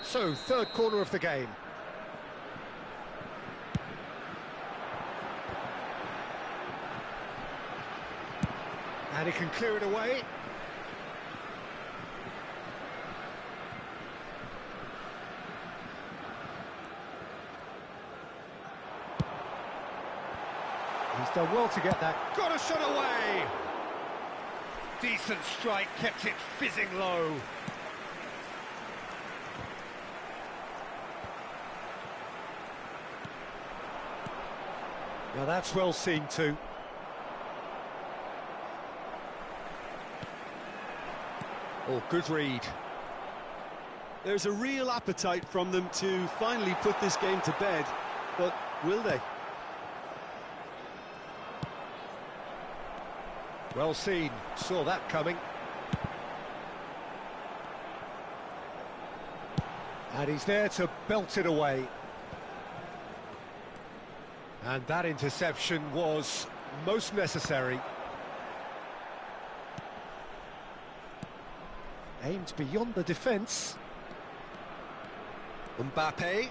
So, third corner of the game. And he can clear it away. He's done well to get that. Got a shot away! Decent strike, kept it fizzing low. Now that's well seen too. Oh, good read. There's a real appetite from them to finally put this game to bed, but will they? Well seen, saw that coming. And he's there to belt it away. And that interception was most necessary. Aimed beyond the defence. Mbappe.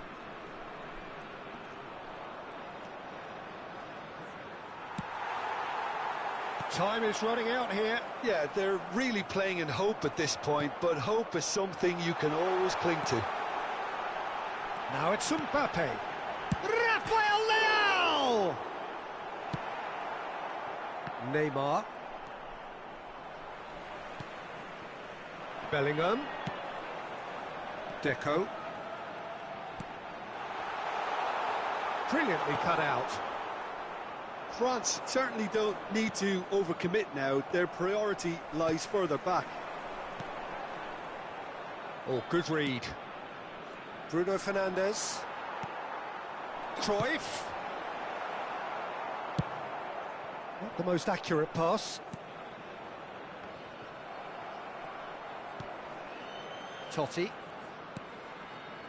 Time is running out here. Yeah, they're really playing in hope at this point, but hope is something you can always cling to. Now it's Mbappe. Rafael Leao! Neymar. Bellingham. Deco. Brilliantly cut out. France certainly don't need to overcommit now. Their priority lies further back. Oh, good read. Bruno Fernandes. Cruyff. Not the most accurate pass. Totti.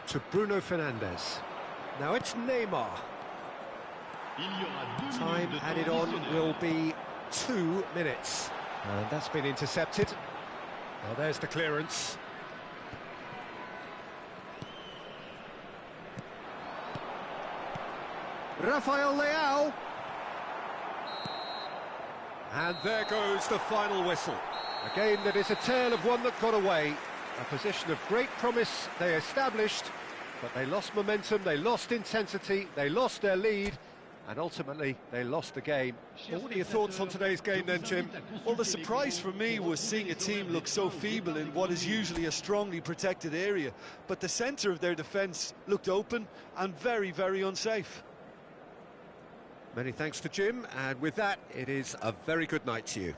To Bruno Fernandes. Now it's Neymar. Time added on will be 2 minutes. And that's been intercepted. Well, there's the clearance. Rafael Leao. And there goes the final whistle. A game that is a tale of one that got away. A position of great promise they established, but they lost momentum, they lost intensity, they lost their lead, and ultimately they lost the game. Well, what are your thoughts on today's game then, Jim? Well, the surprise for me was seeing a team look so feeble in what is usually a strongly protected area, but the centre of their defence looked open and very, very unsafe. Many thanks to Jim, and with that, it is a very good night to you.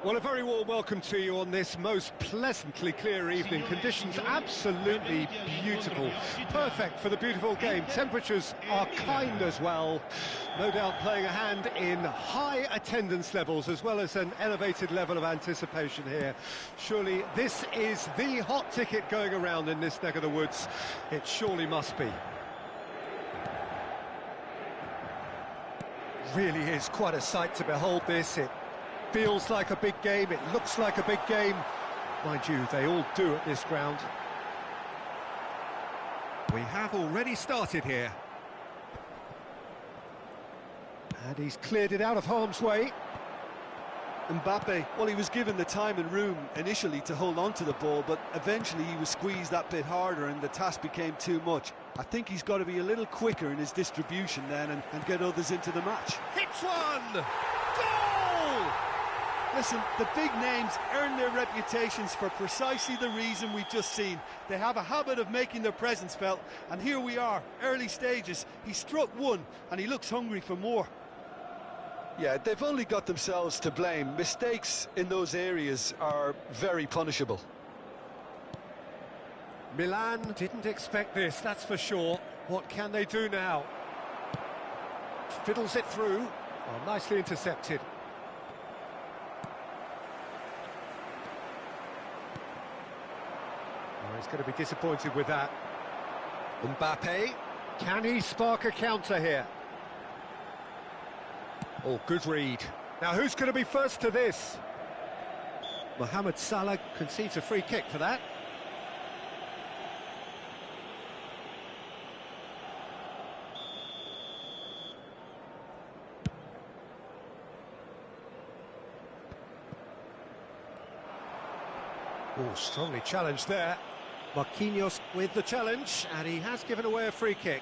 Well, a very warm welcome to you on this most pleasantly clear evening. Conditions absolutely beautiful. Perfect for the beautiful game. Temperatures are kind as well. No doubt playing a hand in high attendance levels as well as an elevated level of anticipation here. Surely this is the hot ticket going around in this neck of the woods. It surely must be. Really is quite a sight to behold this. It feels like a big game, it looks like a big game. Mind you, they all do at this ground. We have already started here. And he's cleared it out of harm's way. Mbappe, well, he was given the time and room initially to hold on to the ball, but eventually he was squeezed that bit harder and the task became too much. I think he's got to be a little quicker in his distribution then and get others into the match. Hits one! Goal! Listen, the big names earn their reputations for precisely the reason we've just seen. They have a habit of making their presence felt, and here we are, early stages. He struck one, and he looks hungry for more. Yeah, they've only got themselves to blame. Mistakes in those areas are very punishable. Milan didn't expect this, that's for sure. What can they do now? Fiddles it through. Oh, nicely intercepted. Oh, he's going to be disappointed with that. Mbappe, can he spark a counter here? Oh, good read. Now, who's going to be first to this? Mohamed Salah concedes a free kick for that. Oh, strongly challenged there. Marquinhos with the challenge, and he has given away a free kick.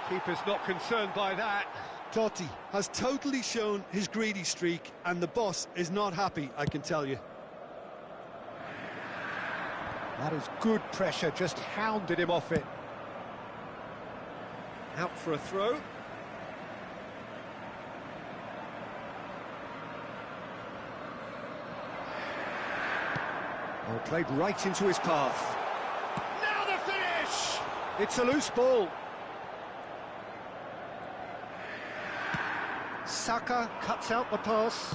Keeper's not concerned by that. Totti has totally shown his greedy streak, and the boss is not happy, I can tell you. That is good pressure, just hounded him off it. Out for a throw. Oh, played right into his path. Now the finish! It's a loose ball. Saka cuts out the pass,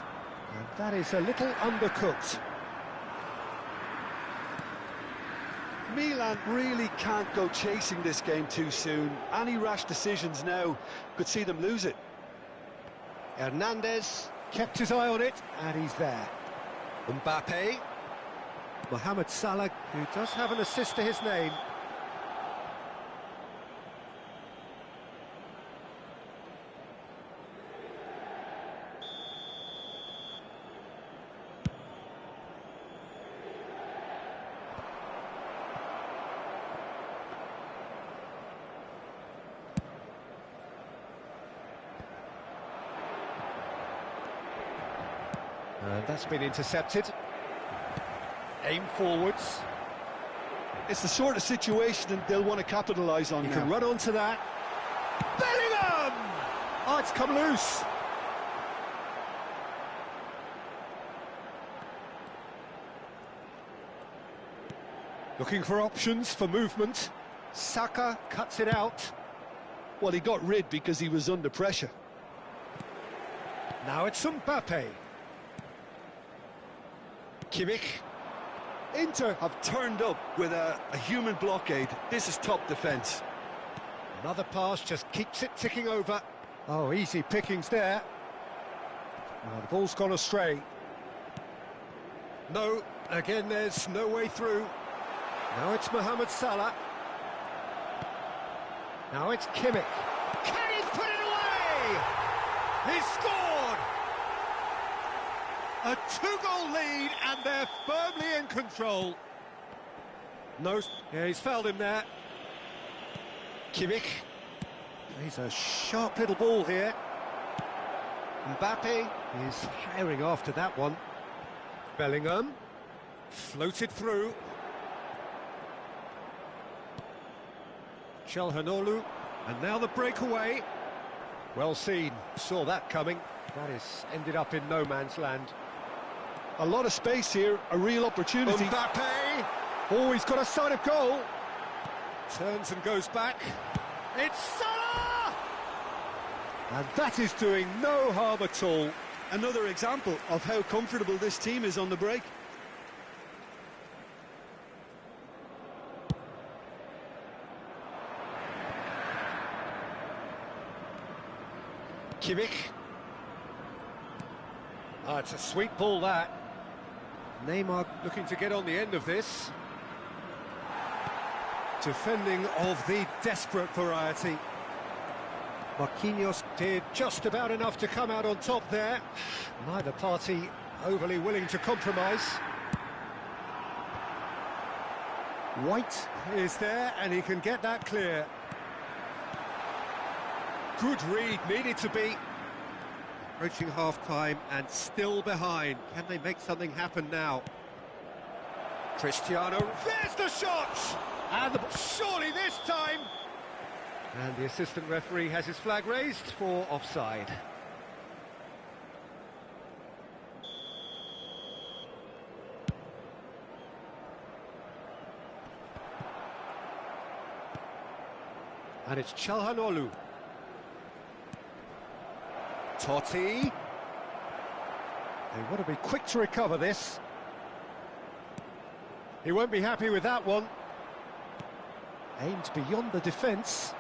and that is a little undercooked. Milan really can't go chasing this game too soon. Any rash decisions now could see them lose it. Hernandez kept his eye on it, and he's there. Mbappe, Mohamed Salah, who does have an assist to his name. And that's been intercepted. Aim forwards. It's the sort of situation they'll want to capitalise on now. He can run onto that. Bellingham! Oh, it's come loose. Looking for options for movement. Saka cuts it out. Well, he got rid because he was under pressure. Now it's Mbappe. Kimmich. Inter have turned up with a human blockade. This is top defence. Another pass just keeps it ticking over. Oh, easy pickings there. Oh, the ball's gone astray. No, again there's no way through. Now it's Mohamed Salah. Now it's Kimmich. Can he put it away? He's scored! A two-goal lead, and they're firmly in control. No, yeah, he's fouled him there. Kimmich. He's a sharp little ball here. Mbappe is firing after that one. Bellingham floated through. Çalhanoğlu, and now the breakaway. Well seen, saw that coming. That is ended up in no man's land. A lot of space here, a real opportunity. Mbappe! Oh, he's got a sight of goal. Turns and goes back. It's Salah! And that is doing no harm at all. Another example of how comfortable this team is on the break. Kimmich. Ah, it's a sweet ball, that. Neymar looking to get on the end of this. Defending of the desperate variety. Marquinhos did just about enough to come out on top there. Neither party overly willing to compromise. White is there, and he can get that clear. Good read, needed to be. Approaching half-time and still behind. Can they make something happen now? Cristiano, there's the shot! And surely this time! And the assistant referee has his flag raised for offside. And it's Çalhanoğlu. Totti. They want to be quick to recover this. He won't be happy with that one. Aimed beyond the defence.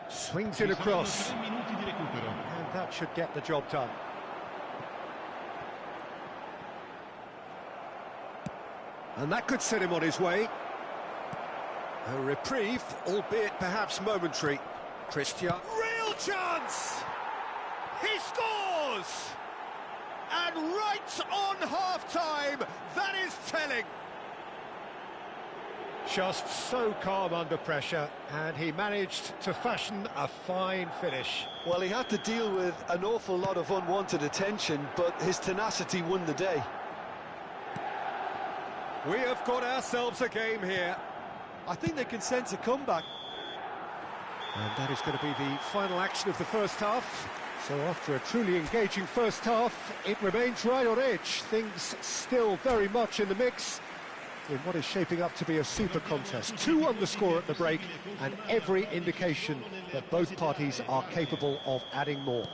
Swings it across. And that should get the job done. And that could set him on his way. A reprieve, albeit perhaps momentary. Cristiano. Real chance! He scores! And right on half-time, that is telling. Just so calm under pressure, and he managed to fashion a fine finish. Well, he had to deal with an awful lot of unwanted attention, but his tenacity won the day. We have got ourselves a game here. I think they can sense a comeback. And that is going to be the final action of the first half. So after a truly engaging first half, it remains right on edge. Things still very much in the mix in what is shaping up to be a super contest. 2-1 the score at the break, and every indication that both parties are capable of adding more.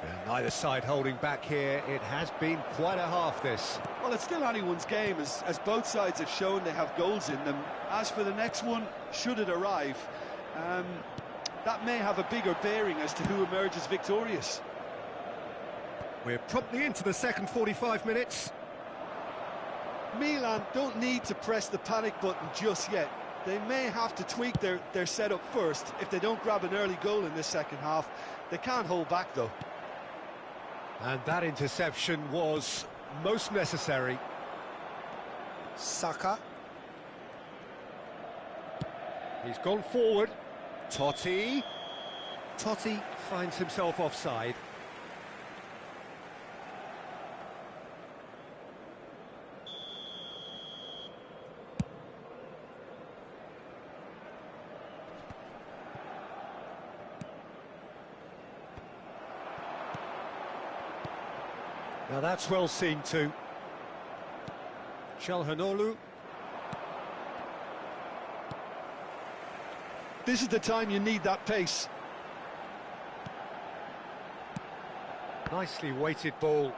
And neither side holding back here. It has been quite a half, this. Well, it's still anyone's game, as both sides have shown they have goals in them. As for the next one, should it arrive, that may have a bigger bearing as to who emerges victorious. We're promptly into the second 45 minutes. Milan don't need to press the panic button just yet. They may have to tweak their setup first if they don't grab an early goal in this second half. They can't hold back, though. And that interception was most necessary. Saka. He's gone forward. Totti. Totti finds himself offside. Now that's well seen too. Çalhanoğlu. This is the time you need that pace. Nicely weighted ball.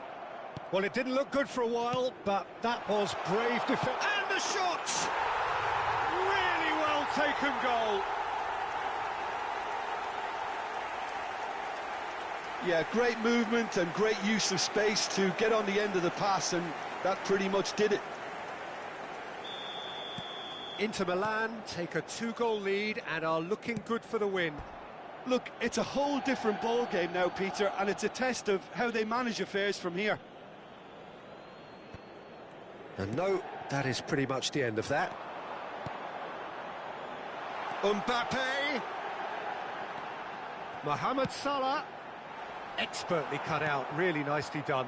Well, it didn't look good for a while, but that was brave defense. And the shot! Really well taken goal. Yeah, great movement and great use of space to get on the end of the pass, and that pretty much did it. Inter Milan take a 2-goal lead and are looking good for the win. Look, it's a whole different ball game now, Peter, and it's a test of how they manage affairs from here. And no, that is pretty much the end of that. Mbappe! Mohamed Salah, expertly cut out, really nicely done.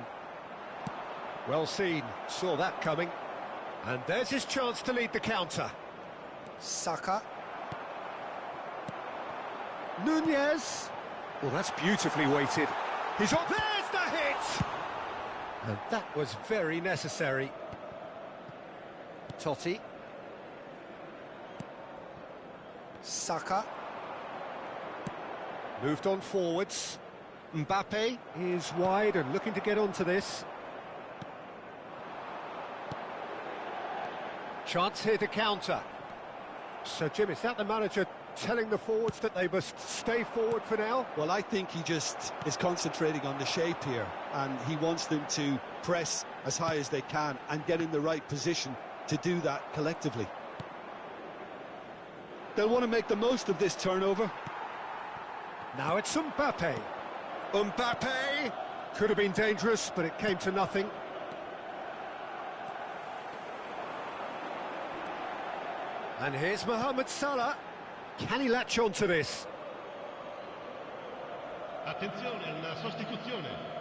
Well seen, saw that coming. And there's his chance to lead the counter. Saka. Nunez. Well, that's beautifully weighted. He's on. There's the hit! And that was very necessary. Totti. Saka. Moved on forwards. Mbappe is wide and looking to get onto this. Chance here to counter. So, Jim, is that the manager telling the forwards that they must stay forward for now? Well, I think he just is concentrating on the shape here, and he wants them to press as high as they can and get in the right position to do that collectively. They'll want to make the most of this turnover. Now it's Mbappe. Mbappe! Could have been dangerous, but it came to nothing. And here's Mohamed Salah. Can he latch on to this? Attenzione, una sostituzione.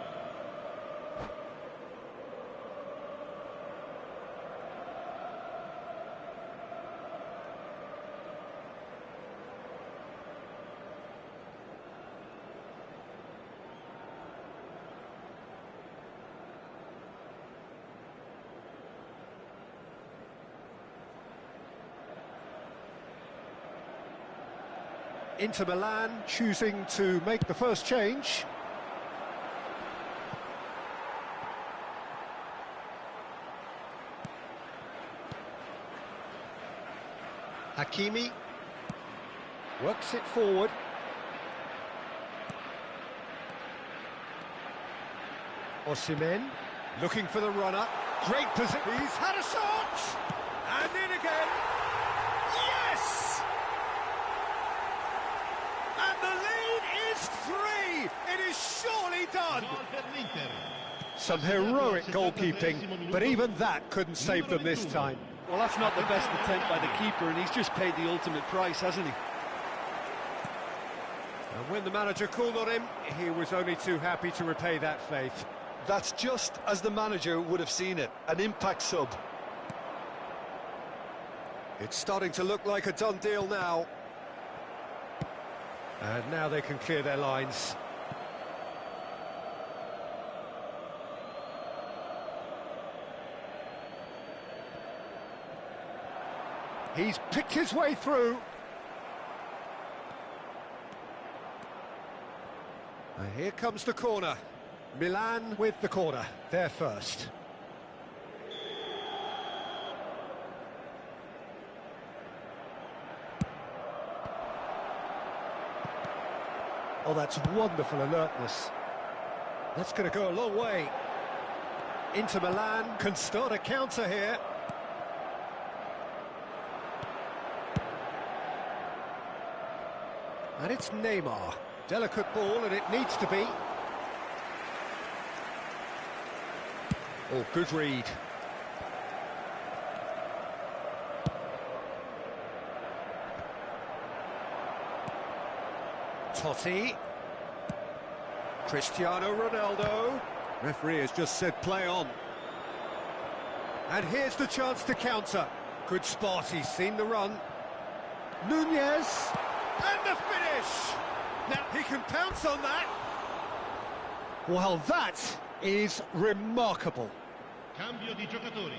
Inter Milan choosing to make the first change. Hakimi works it forward. Osimhen looking for the runner. Great position. He's had a shot! And in again. Yes! And the lead is 3! It is surely done! Some heroic goalkeeping, but even that couldn't save them this time. Well, that's not the best attempt by the keeper, and he's just paid the ultimate price, hasn't he? And when the manager called on him, he was only too happy to repay that faith. That's just as the manager would have seen it, an impact sub. It's starting to look like a done deal now. And now they can clear their lines. He's picked his way through. And here comes the corner. Milan with the corner. They're first. Oh, that's wonderful alertness. That's going to go a long way. Inter Milan can start a counter here. And it's Neymar. Delicate ball, and it needs to be. Oh, good read. Totti. Cristiano Ronaldo. Referee has just said play on. And here's the chance to counter. Good spot, he's seen the run. Nunez. And the finish! Now, he can pounce on that. Well, that is remarkable. Cambio di giocatori.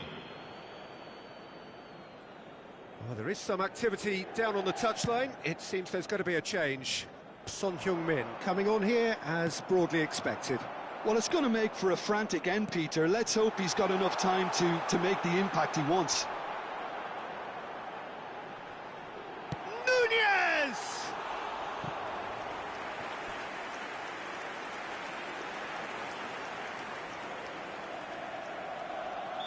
Well, there is some activity down on the touchline. It seems there's going to be a change. Son Heung-min coming on here as broadly expected. Well, it's going to make for a frantic end, Peter. Let's hope he's got enough time to make the impact he wants. Nunez!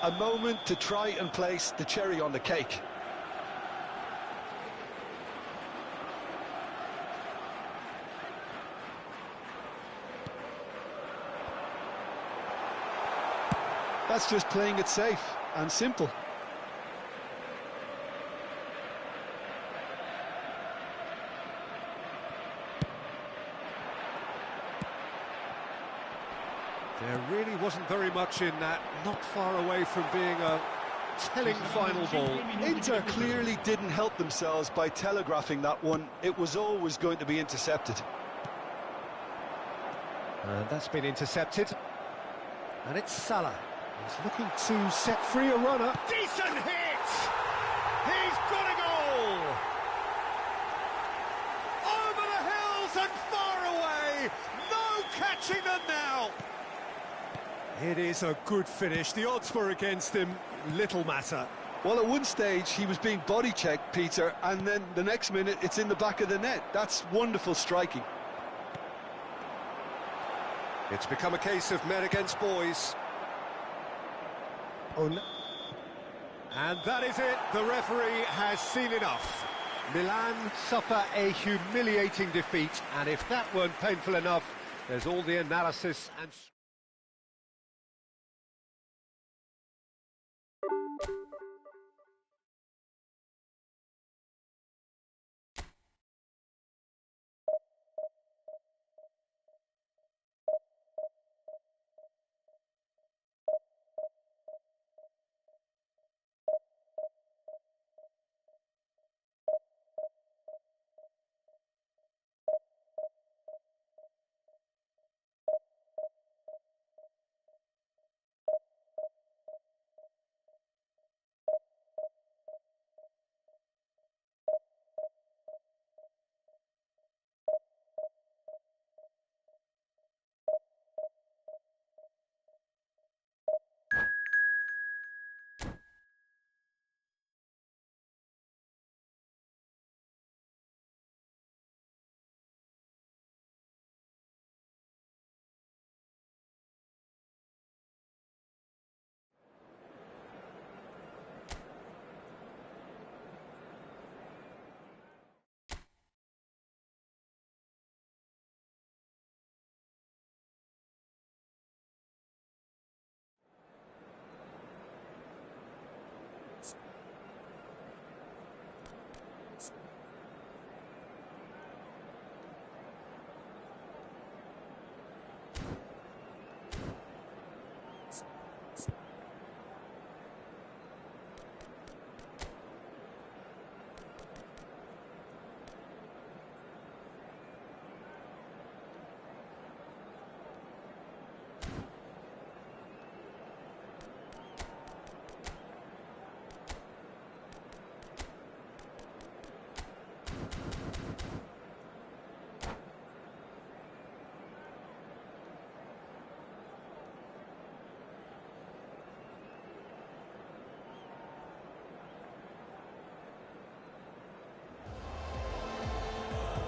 A moment to try and place the cherry on the cake. That's just playing it safe and simple. There really wasn't very much in that, not far away from being a telling final ball. Inter clearly didn't help themselves by telegraphing that one. It was always going to be intercepted. And that's been intercepted. And it's Salah. He's looking to set free a runner. Decent hit! He's got a goal! Over the hills and far away! No catching them now! It is a good finish. The odds were against him. Little matter. Well, at one stage he was being body checked, Peter, and then the next minute it's in the back of the net. That's wonderful striking. It's become a case of men against boys. Oh, no. And that is it. The referee has seen enough. Milan suffer a humiliating defeat, and if that weren't painful enough, there's all the analysis and...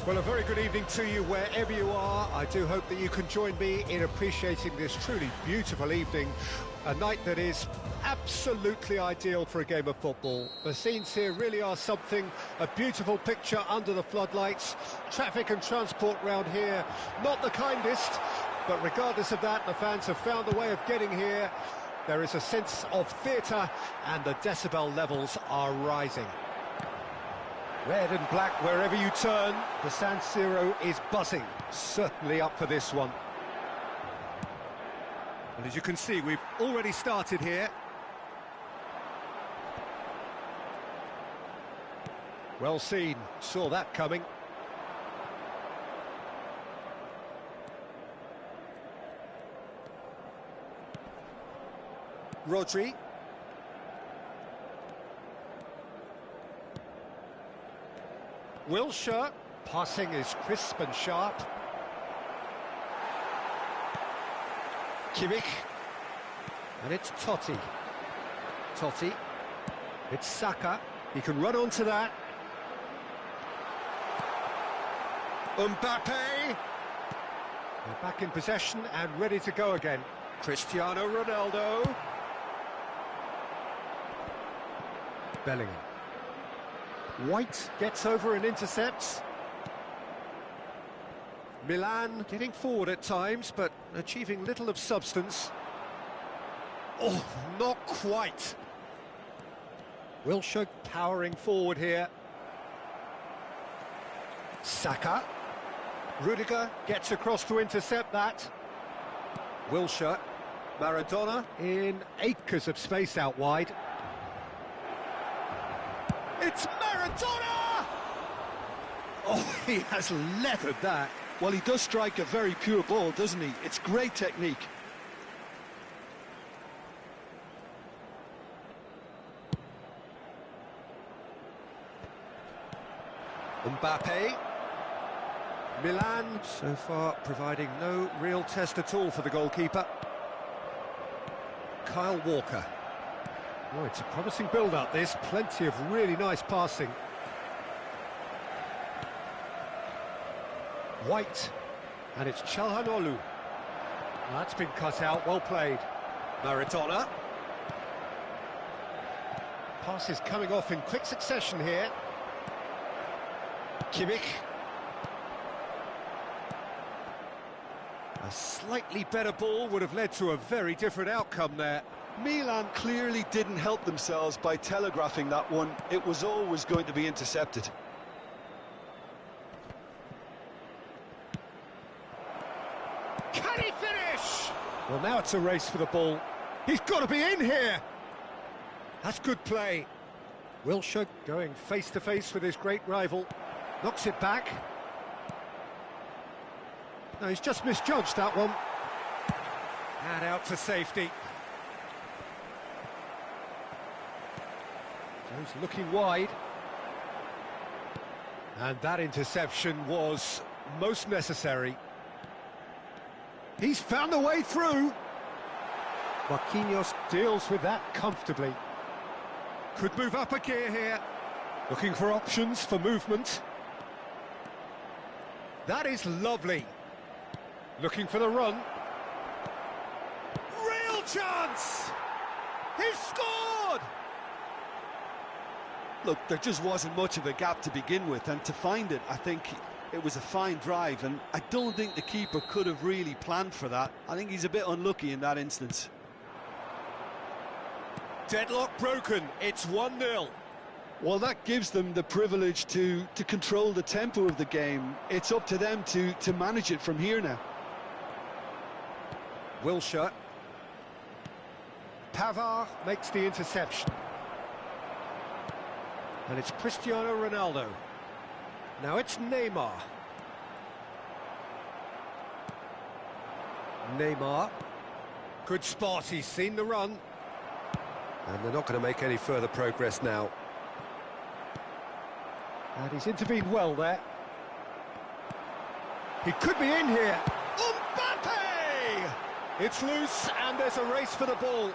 Well, a very good evening to you wherever you are. I do hope that you can join me in appreciating this truly beautiful evening, a night that is absolutely ideal for a game of football. The scenes here really are something, a beautiful picture under the floodlights. Traffic and transport round here, not the kindest, but regardless of that, the fans have found a way of getting here. There is a sense of theatre and the decibel levels are rising. Red and black wherever you turn, the San Siro is buzzing, certainly up for this one. And as you can see, we've already started here. Well seen, saw that coming. Rodri. Wilshere, passing is crisp and sharp. Kimmich. And it's Totti. Totti. It's Saka. He can run onto that. Mbappe. They're back in possession and ready to go again. Cristiano Ronaldo. Bellingham. White gets over and intercepts. Milan getting forward at times, but achieving little of substance. Oh, not quite. Wilshere powering forward here. Saka. Rudiger gets across to intercept that. Wilshere, Maradona in acres of space out wide. It's Maradona! Oh, he has leathered that. Well, he does strike a very pure ball, doesn't he? It's great technique. Mbappe. Milan so far providing no real test at all for the goalkeeper. Kyle Walker. Oh, it's a promising build-up this, plenty of really nice passing. White, and it's Çalhanoğlu. That's been cut out, well played. Maradona. Passes coming off in quick succession here. Kimmich. A slightly better ball would have led to a very different outcome there. Milan clearly didn't help themselves by telegraphing that one. It was always going to be intercepted. Can he finish? Well, now it's a race for the ball. He's got to be in here. That's good play. Wilshere going face-to-face with his great rival. Knocks it back. No, he's just misjudged that one. And out to safety. Goes looking wide. And that interception was most necessary. He's found a way through. Marquinhos deals with that comfortably. Could move up a gear here. Looking for options for movement. That is lovely. Looking for the run. Real chance! He's scored! Look, there just wasn't much of a gap to begin with, and to find it, I think it was a fine drive, and I don't think the keeper could have really planned for that. I think he's a bit unlucky in that instance. Deadlock broken, it's 1-0. Well, that gives them the privilege to control the tempo of the game. It's up to them to manage it from here now. Wilshere. Pavard makes the interception. And it's Cristiano Ronaldo. Now it's Neymar. Neymar. Good spot, he's seen the run. And they're not going to make any further progress now. And he's intervened well there. He could be in here. Mbappe! It's loose, and there's a race for the ball.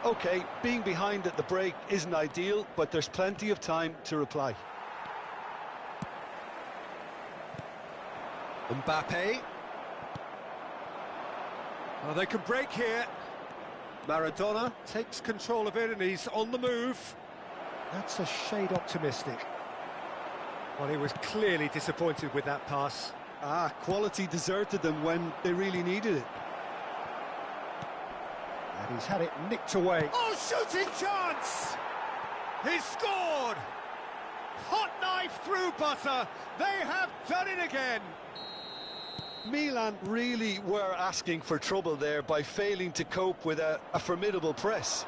OK, being behind at the break isn't ideal, but there's plenty of time to reply. Mbappe. Oh, they can break here. Maradona takes control of it, and he's on the move. That's a shade optimistic. Well, he was clearly disappointed with that pass. Quality deserted them when they really needed it. And he's had it nicked away. Oh, shooting chance! He's scored! Hot knife through butter. They have done it again. Milan really were asking for trouble there by failing to cope with a formidable press.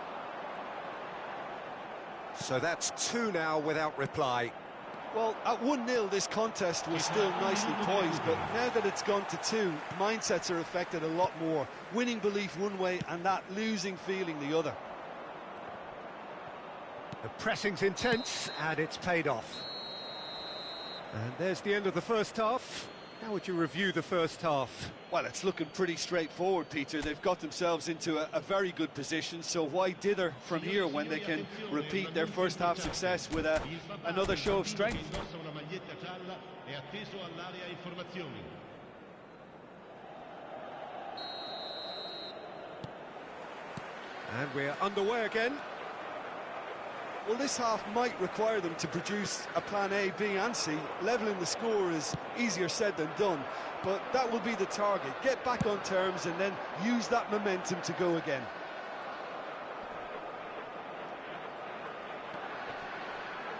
So that's 2 now without reply. Well, at 1-0 this contest was still nicely poised, but now that it's gone to 2, mindsets are affected a lot more. Winning belief one way and that losing feeling the other. The pressing's intense and it's paid off. And there's the end of the first half. How would you review the first half? Well, it's looking pretty straightforward, Peter. They've got themselves into a very good position, so why dither from here when they can repeat their first half success with another show of strength? And we're underway again. Well, this half might require them to produce a plan A, B and C. Levelling the score is easier said than done, but that will be the target. Get back on terms and then use that momentum to go again.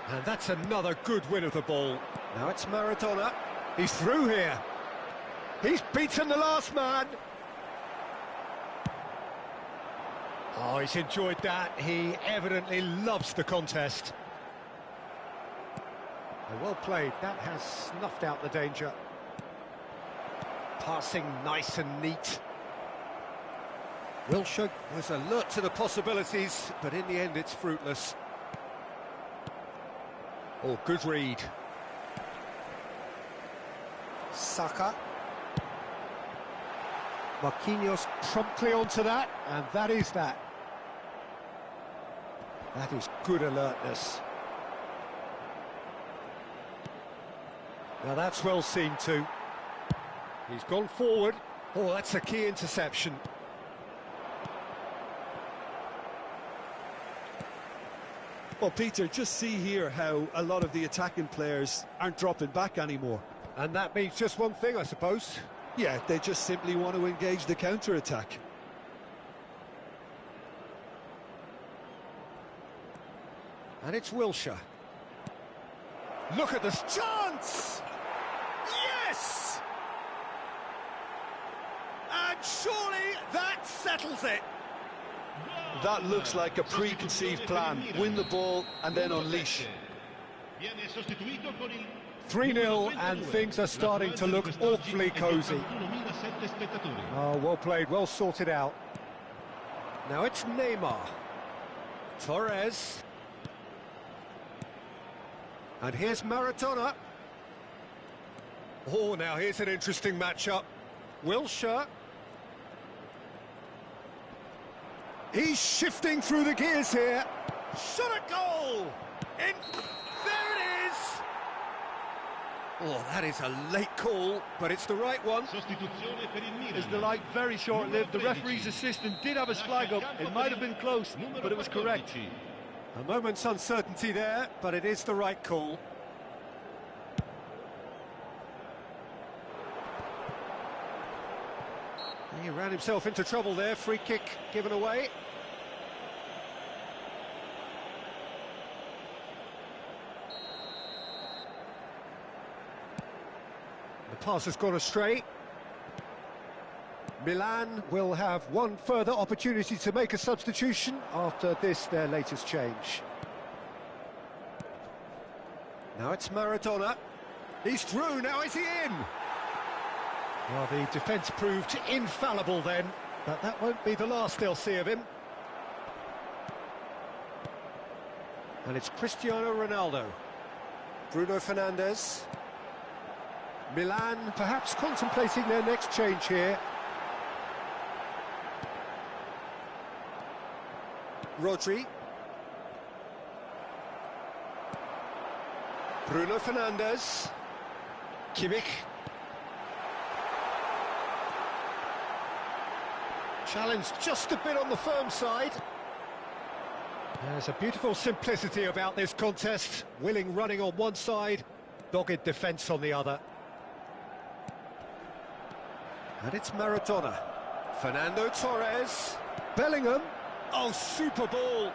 And that's another good win of the ball. Now it's Maradona. He's through here. He's beaten the last man. Oh, he's enjoyed that. He evidently loves the contest. Well played. That has snuffed out the danger. Passing nice and neat. Wilshere was alert to the possibilities, but in the end it's fruitless. Oh, good read. Saka. Marquinhos promptly onto that, and that is that. That is good alertness. Now that's well seen too. He's gone forward. Oh, that's a key interception. Well, Peter, just see here how a lot of the attacking players aren't dropping back anymore. And that means just one thing, I suppose. Yeah, they just simply want to engage the counter-attack. And it's Wilshere. Look at this chance! Yes! And surely that settles it. That looks like a preconceived plan. Win the ball and then unleash. 3-0 and things are starting to look awfully cosy. Oh, well played, well sorted out. Now it's Neymar. Torres. And here's Maradona. Oh, now here's an interesting matchup. Wilshere. He's shifting through the gears here. Shot a goal! In... There it is! Oh, that is a late call, but it's the right one. Is the light very short-lived? The referee's assistant did have his flag up. It might have been close, but it was correct. A moment's uncertainty there, but it is the right call. He ran himself into trouble there, free kick given away. The pass has gone astray. Milan will have one further opportunity to make a substitution after this, their latest change. Now it's Maradona. He's through, now is he in? Well, the defence proved infallible then, but that won't be the last they'll see of him. And it's Cristiano Ronaldo. Bruno Fernandes. Milan perhaps contemplating their next change here. Rodri. Bruno Fernandes. Kimmich. Challenge just a bit on the firm side. There's a beautiful simplicity about this contest. Willing running on one side, dogged defence on the other. And it's Maradona. Fernando Torres. Bellingham. Oh, super ball.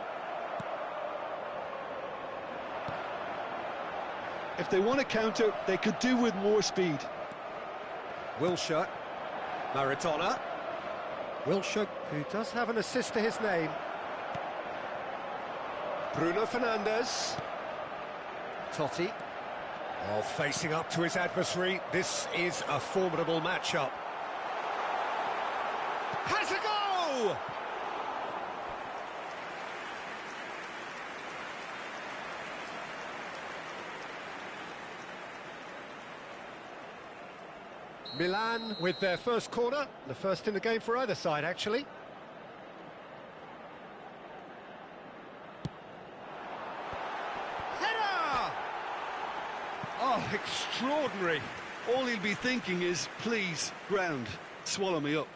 If they want to counter, they could do with more speed. Wilshere. Maradona. Wilshere, who does have an assist to his name. Bruno Fernandes. Totti. Oh, facing up to his adversary. This is a formidable matchup. Has a go! Milan with their first corner, the first in the game for either side, actually. Header! Oh, extraordinary. All he'll be thinking is, please, ground, swallow me up.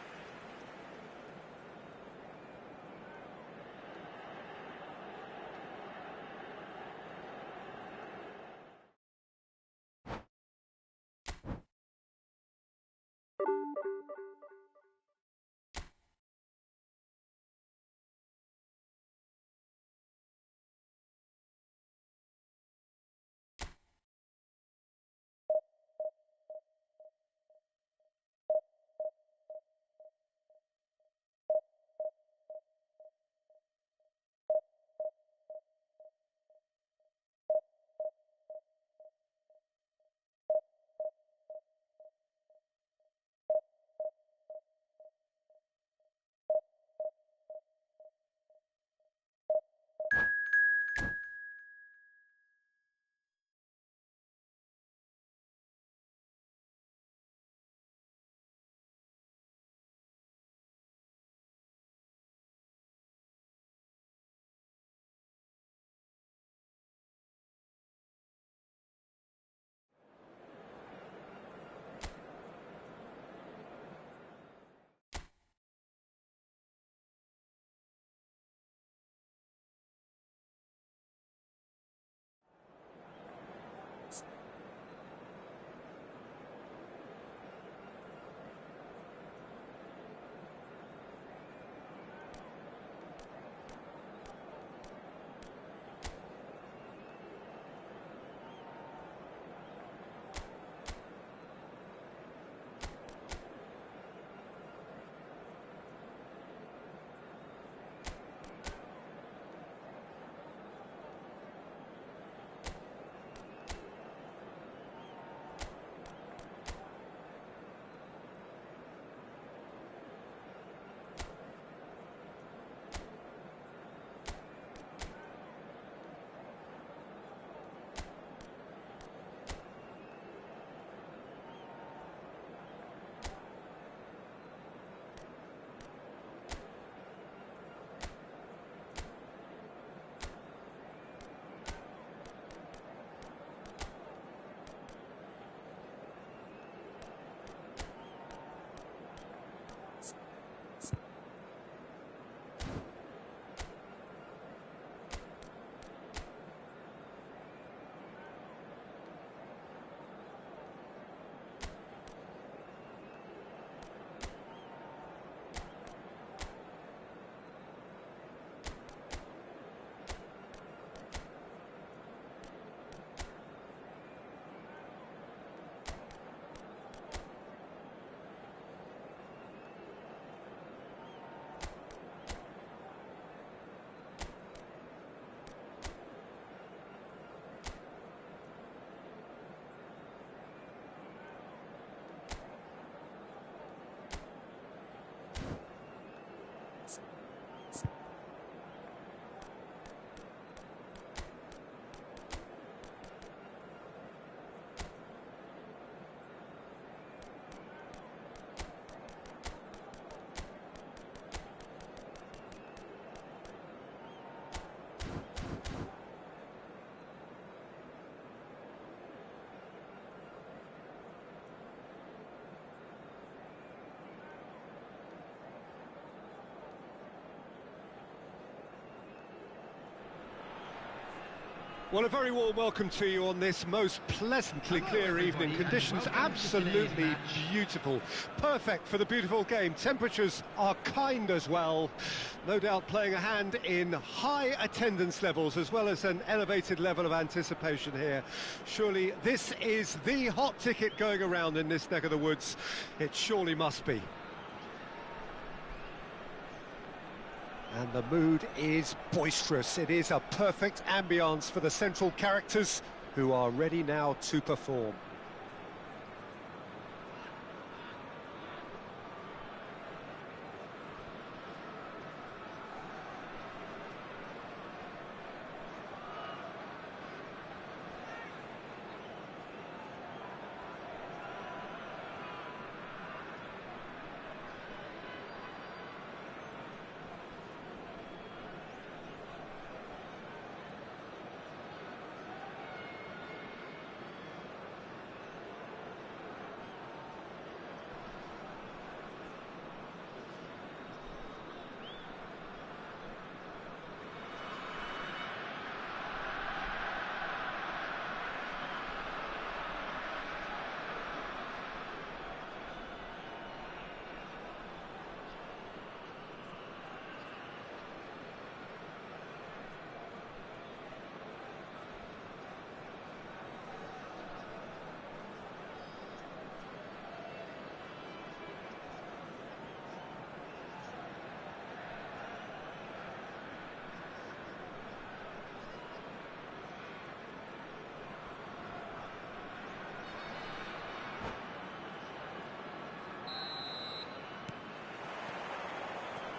Well, a very warm welcome to you on this most pleasantly clear evening. Conditions absolutely beautiful. Perfect for the beautiful game. Temperatures are kind as well. No doubt playing a hand in high attendance levels as well as an elevated level of anticipation here. Surely this is the hot ticket going around in this neck of the woods. It surely must be. And the mood is boisterous. It is a perfect ambience for the central characters who are ready now to perform.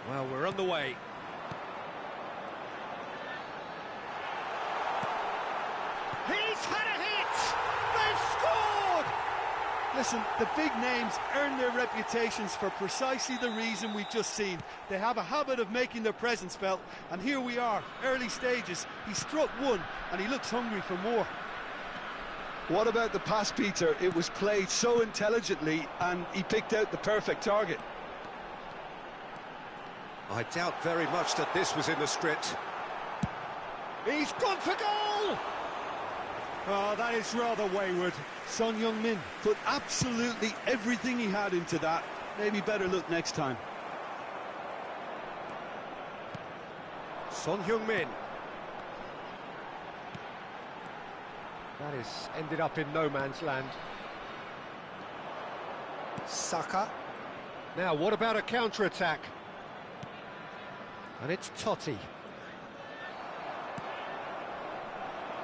Well, we're on the way. He's had a hit! They've scored! Listen, the big names earn their reputations for precisely the reason we've just seen. They have a habit of making their presence felt, and here we are, early stages. He struck one, and he looks hungry for more. What about the pass, Peter? It was played so intelligently, and he picked out the perfect target. I doubt very much that this was in the script. He's gone for goal! Oh, that is rather wayward. Son Heung-min put absolutely everything he had into that. Maybe better look next time. Son Heung-min. That is ended up in no man's land. Saka. Now, what about a counter-attack? And it's Totti.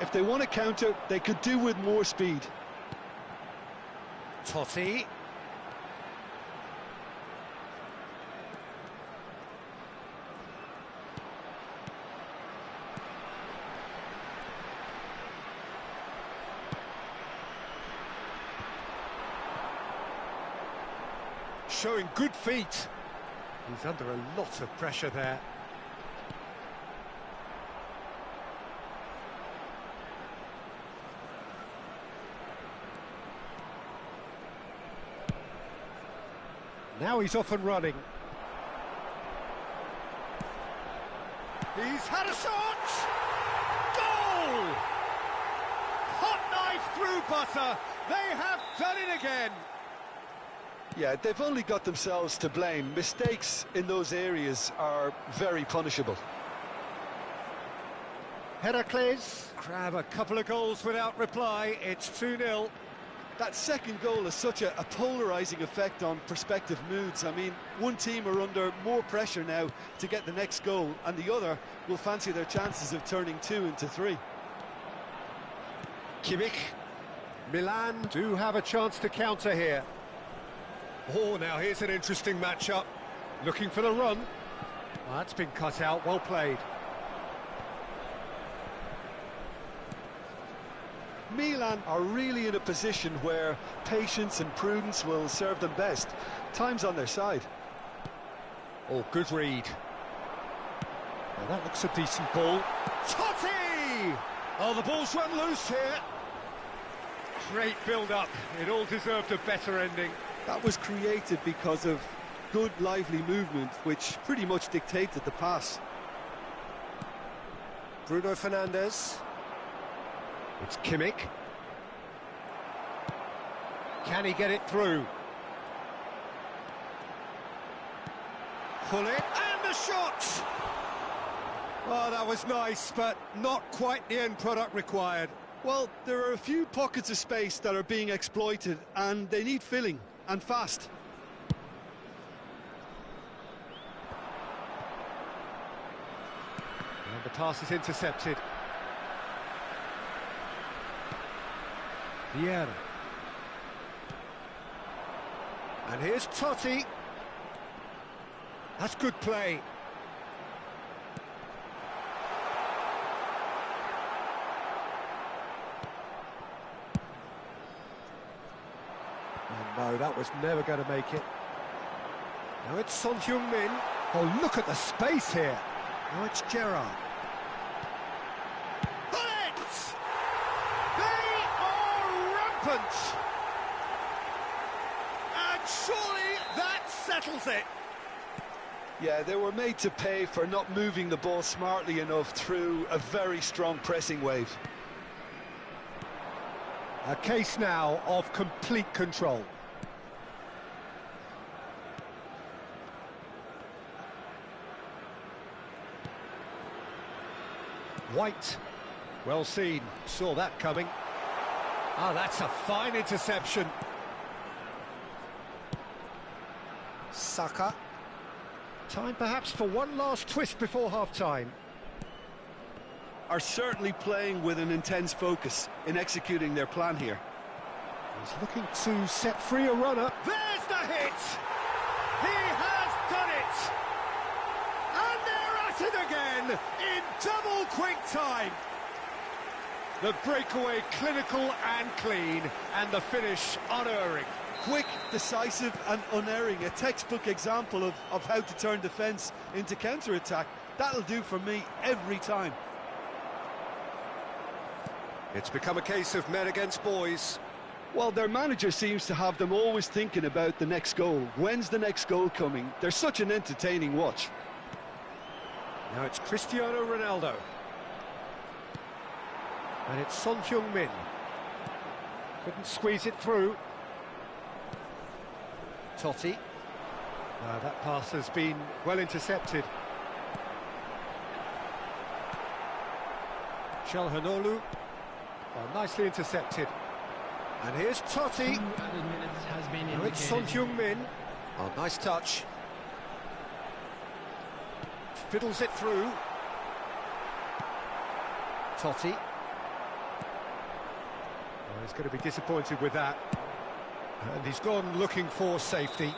If they want to counter, they could do with more speed. Totti. Showing good feet. He's under a lot of pressure there. Now he's off and running. He's had a shot! Goal! Hot knife through butter. They have done it again. Yeah, they've only got themselves to blame. Mistakes in those areas are very punishable. Heracles grab a couple of goals without reply. It's 2-0. That second goal has such a polarising effect on prospective moods. I mean, one team are under more pressure now to get the next goal, and the other will fancy their chances of turning 2 into 3. Kimmich. Milan do have a chance to counter here. Oh, now here's an interesting matchup. Looking for the run. Well, that's been cut out, well played. Milan are really in a position where patience and prudence will serve them best. Time's on their side. Oh, good read. Well, that looks a decent ball. Totti! Oh, the ball's run loose here. Great build-up. It all deserved a better ending. That was created because of good, lively movement, which pretty much dictated the pass. Bruno Fernandes. It's Kimmich. Can he get it through? Pull it, and the shot! Oh, that was nice, but not quite the end product required. Well, there are a few pockets of space that are being exploited, and they need filling, and fast. And the pass is intercepted. Siaran. And here's Totti. That's good play. And no, that was never going to make it. Now it's Son Heung-min. Oh, look at the space here. Now it's Gerrard. Bullet! They are rampant! And surely that settles it. Yeah, they were made to pay for not moving the ball smartly enough through a very strong pressing wave. A case now of complete control. White, well seen, saw that coming. Ah, that's a fine interception. Saka. Time perhaps for one last twist before half-time. Are certainly playing with an intense focus in executing their plan here. He's looking to set free a runner. There's the hit! He has done it! And they're at it again in double quick time. The breakaway clinical and clean, and the finish unerring. Quick, decisive and unerring, a textbook example of how to turn defence into counter-attack. That'll do for me every time. It's become a case of men against boys. Well, their manager seems to have them always thinking about the next goal. When's the next goal coming? They're such an entertaining watch. Now it's Cristiano Ronaldo. And it's Son Heung-min. Couldn't squeeze it through. Totti. That pass has been well intercepted. Calhanoglu. Nicely intercepted. And here's Totti. Now it's Son Heung-min. Oh, nice touch. Fiddles it through. Totti. Oh, he's going to be disappointed with that. And he's gone looking for safety.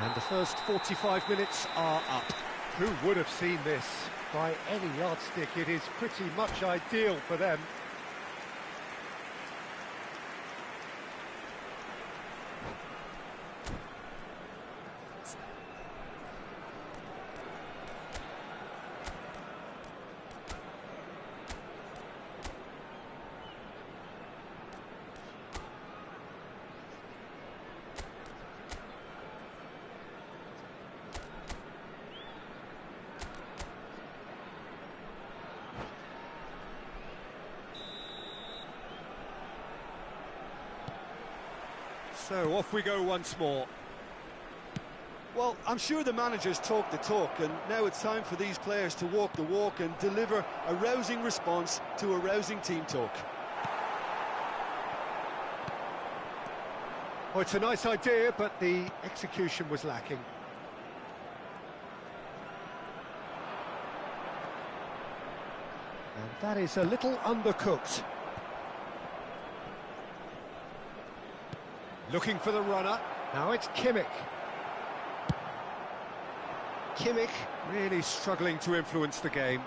And the first 45 minutes are up. Who would have seen this? By any yardstick, it is pretty much ideal for them. So off we go once more. Well, I'm sure the managers talk the talk, and now it's time for these players to walk the walk and deliver a rousing response to a rousing team talk. Oh, it's a nice idea, but the execution was lacking. And that is a little undercooked. Looking for the runner. Now it's Kimmich. Kimmich really struggling to influence the game.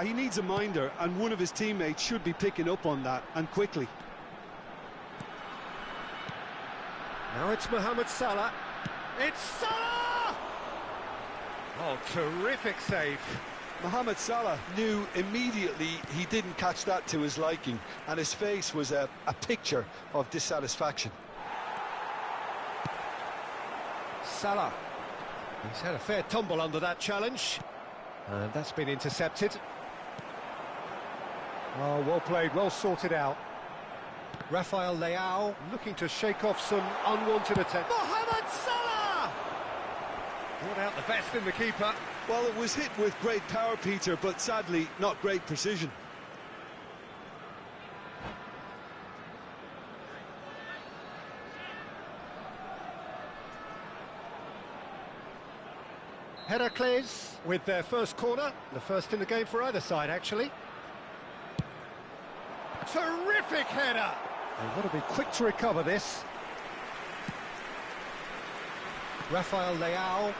He needs a minder, and one of his teammates should be picking up on that, and quickly. Now it's Mohamed Salah. It's Salah! Oh, terrific save. Mohamed Salah knew immediately he didn't catch that to his liking, and his face was a picture of dissatisfaction. Salah. He's had a fair tumble under that challenge. And that's been intercepted. Oh, well played, well sorted out. Rafael Leao looking to shake off some unwanted attempt. Mohamed Salah! Brought out the best in the keeper. Well, it was hit with great power, Peter, but sadly not great precision. Heracles with their first corner, the first in the game for either side, actually. Terrific header! They've got to be quick to recover this. Rafael Leao.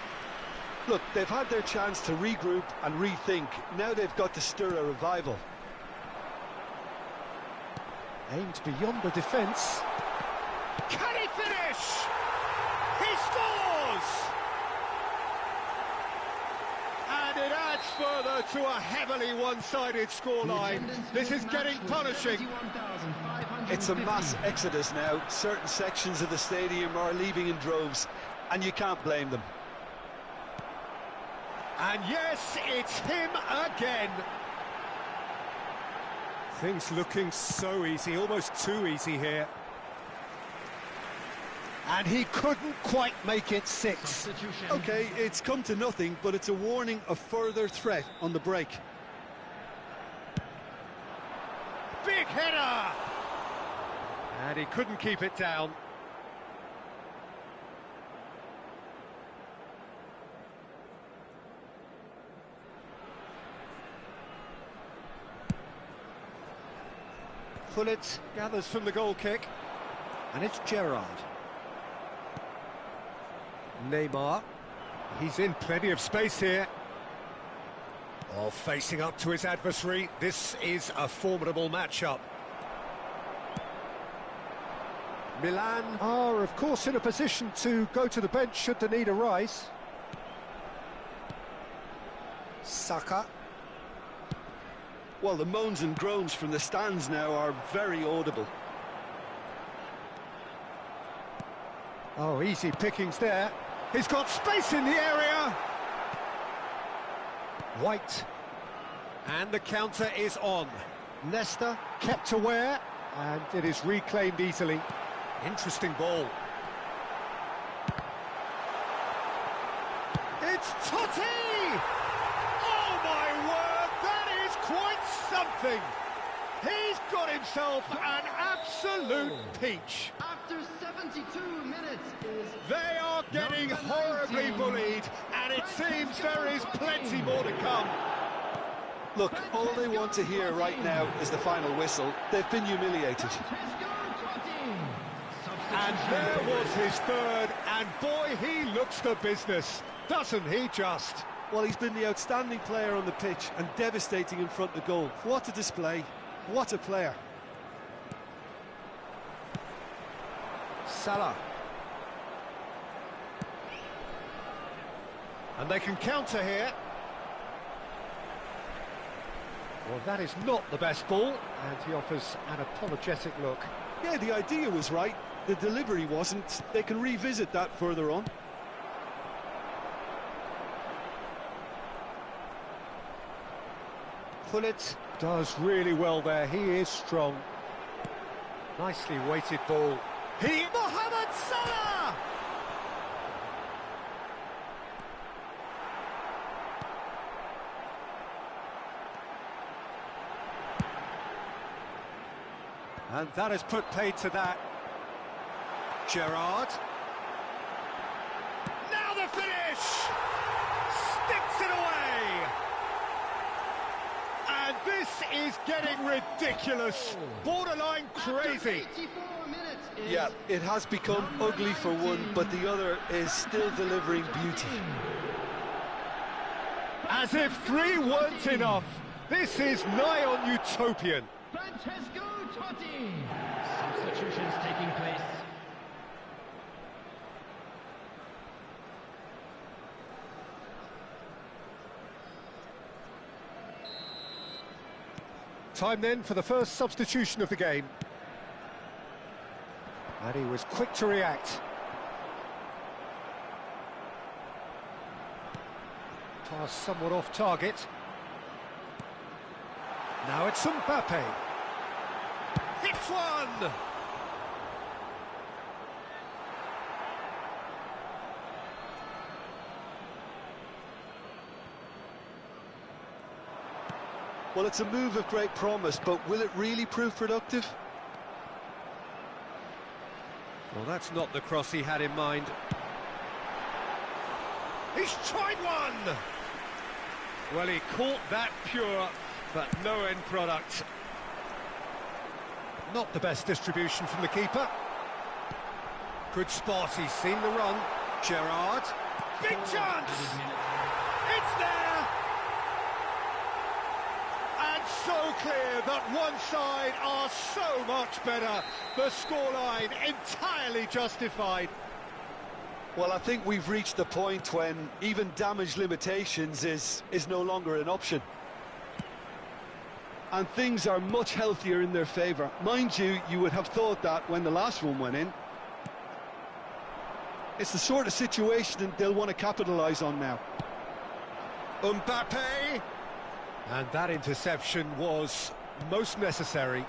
Look, they've had their chance to regroup and rethink. Now they've got to stir a revival. Aimed beyond the defence. Can he finish? He scores! And it adds further to a heavily one-sided scoreline. This is getting punishing. It's a mass exodus now. Certain sections of the stadium are leaving in droves, and you can't blame them. And yes, it's him again. Things looking so easy, almost too easy here. And he couldn't quite make it 6. OK, it's come to nothing, but it's a warning of further threat on the break. Big header! And he couldn't keep it down. Pullet gathers from the goal kick. And it's Gerrard. Neymar. He's in plenty of space here. Oh, facing up to his adversary. This is a formidable matchup. Milan are, of course, in a position to go to the bench should the need arise. Saka. Well, the moans and groans from the stands now are very audible. Oh, easy pickings there. He's got space in the area. White. And the counter is on. Nesta kept aware, and it is reclaimed easily. Interesting ball. It's Totti! Oh, my word, that is quite something. He's got himself an absolute peach. After 72 minutes is... They are getting horribly bullied, and it seems there is plenty more to come. Look, all they want to hear right now is the final whistle. They've been humiliated. And there was his third, and boy, he looks the business, doesn't he just? Well, he's been the outstanding player on the pitch and devastating in front of goal. What a display, what a player. Salah. And they can counter here. Well, that is not the best ball, and he offers an apologetic look. Yeah, the idea was right, the delivery wasn't. They can revisit that further on. Pullet does really well there, he is strong. Nicely weighted ball. Mohamed Salah! And that has put paid to that. Gerrard. Now the finish! Sticks it away! And this is getting ridiculous. Borderline crazy. Yeah, it has become ugly for one, but the other is still delivering beauty. As if 3 weren't enough. This is nigh on utopian. Francesco Totti. Substitutions taking place. Time then for the first substitution of the game. And he was quick to react. Pass somewhat off target. Now it's Mbappe. Hits one! Well, it's a move of great promise, but will it really prove productive? Well, that's not the cross he had in mind. He's tried one! Well, he caught that pure, but no end product. Not the best distribution from the keeper. Good spot, he's seen the run. Gerrard. Big chance! It's there! And so clear that one side are so much better. The scoreline entirely justified. Well, I think we've reached the point when even damage limitations is no longer an option. And things are much healthier in their favour. Mind you, you would have thought that when the last one went in. It's the sort of situation they'll want to capitalise on now. Mbappe! And that interception was most necessary.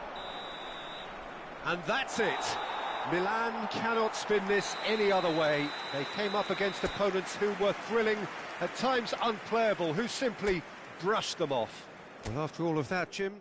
And that's it. Milan cannot spin this any other way. They came up against opponents who were thrilling, at times unplayable, who simply brushed them off. Well, after all of that, Jim...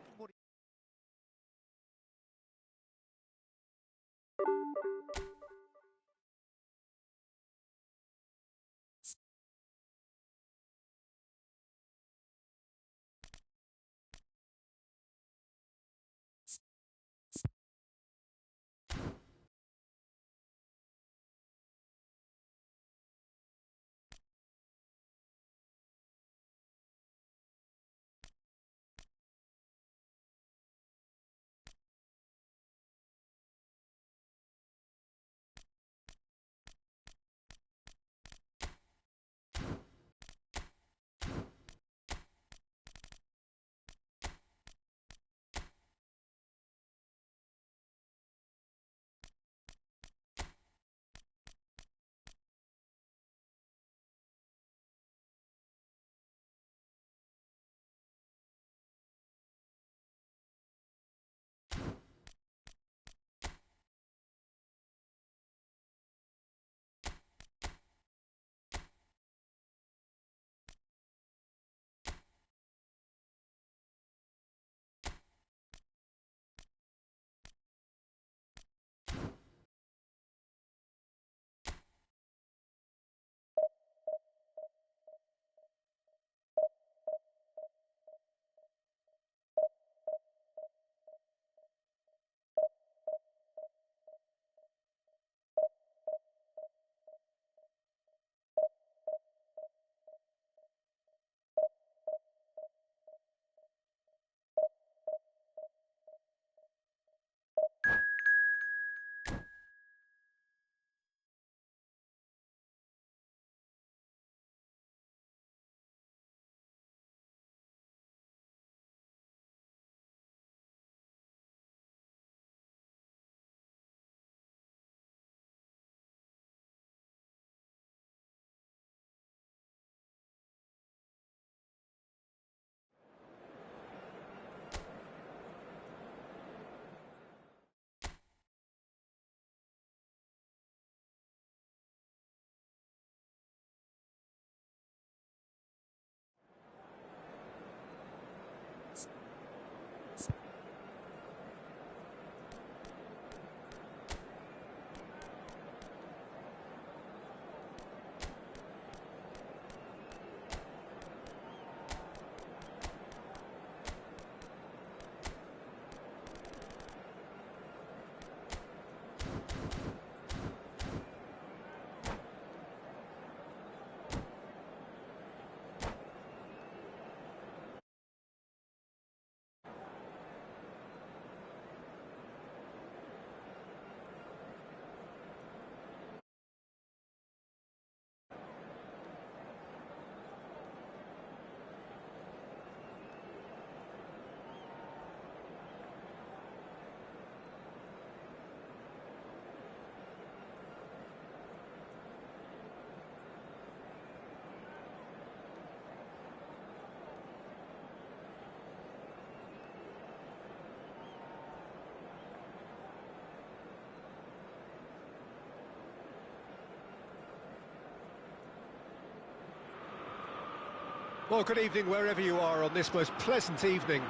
Well, good evening wherever you are on this most pleasant evening.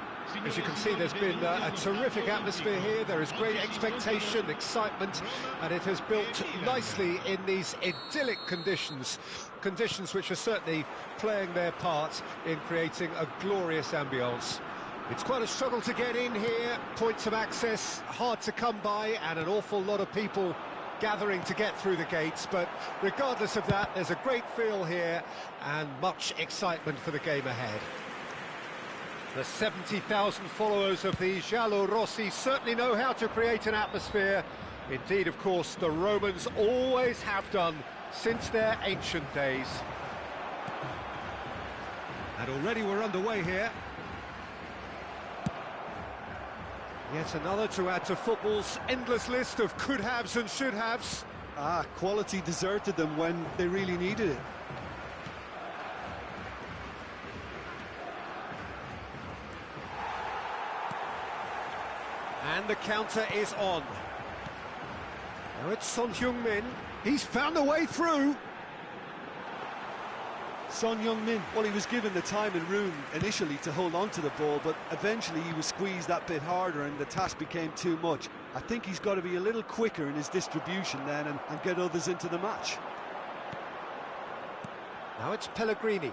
As you can see, there's been a terrific atmosphere here. There is great expectation, excitement, and it has built nicely in these idyllic conditions. Conditions which are certainly playing their part in creating a glorious ambience. It's quite a struggle to get in here, points of access hard to come by, and an awful lot of people gathering to get through the gates, but regardless of that, there's a great feel here and much excitement for the game ahead. The 70,000 followers of the Giallorossi certainly know how to create an atmosphere. Indeed, of course, the Romans always have done since their ancient days. And already we're underway here. Yet another to add to football's endless list of could-haves and should-haves. Quality deserted them when they really needed it. And the counter is on. Now it's Son Heung-min. He's found a way through. Son Heung-min, well, he was given the time and room initially to hold on to the ball, but eventually he was squeezed that bit harder and the task became too much. I think he's got to be a little quicker in his distribution then and get others into the match. Now it's Pellegrini.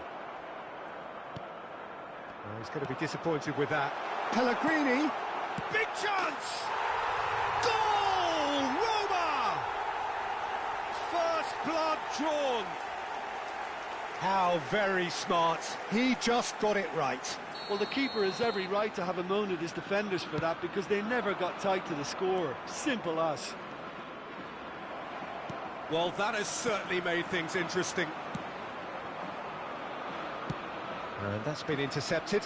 Oh, he's going to be disappointed with that. Pellegrini! Big chance! Goal! Roma! First blood drawn. How very smart. He just got it right. Well, the keeper has every right to have a moan at his defenders for that because they never got tight to the score. Simple as. Well, that has certainly made things interesting. And that's been intercepted.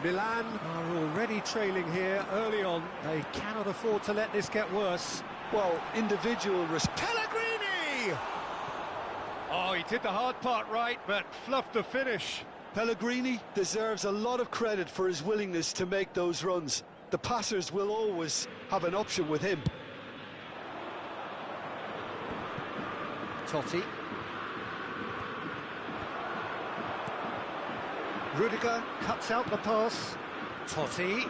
Milan are already trailing here early on. They cannot afford to let this get worse. Well, individual Pellegrini! Oh, he did the hard part right, but fluffed the finish. Pellegrini deserves a lot of credit for his willingness to make those runs. The passers will always have an option with him. Totti. Rudiger cuts out the pass. Totti.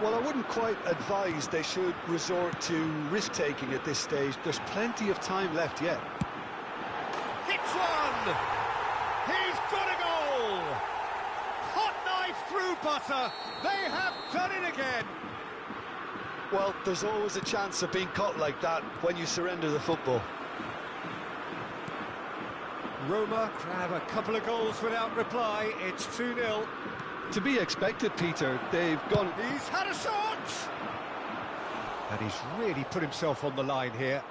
Well, I wouldn't quite advise they should resort to risk-taking at this stage. There's plenty of time left yet. Hits one! He's got a goal! Hot knife through butter. They have done it again. Well, there's always a chance of being caught like that when you surrender the football. Roma grab a couple of goals without reply. It's 2-0. To be expected, Peter. They've gone... He's had a shot! And he's really put himself on the line here.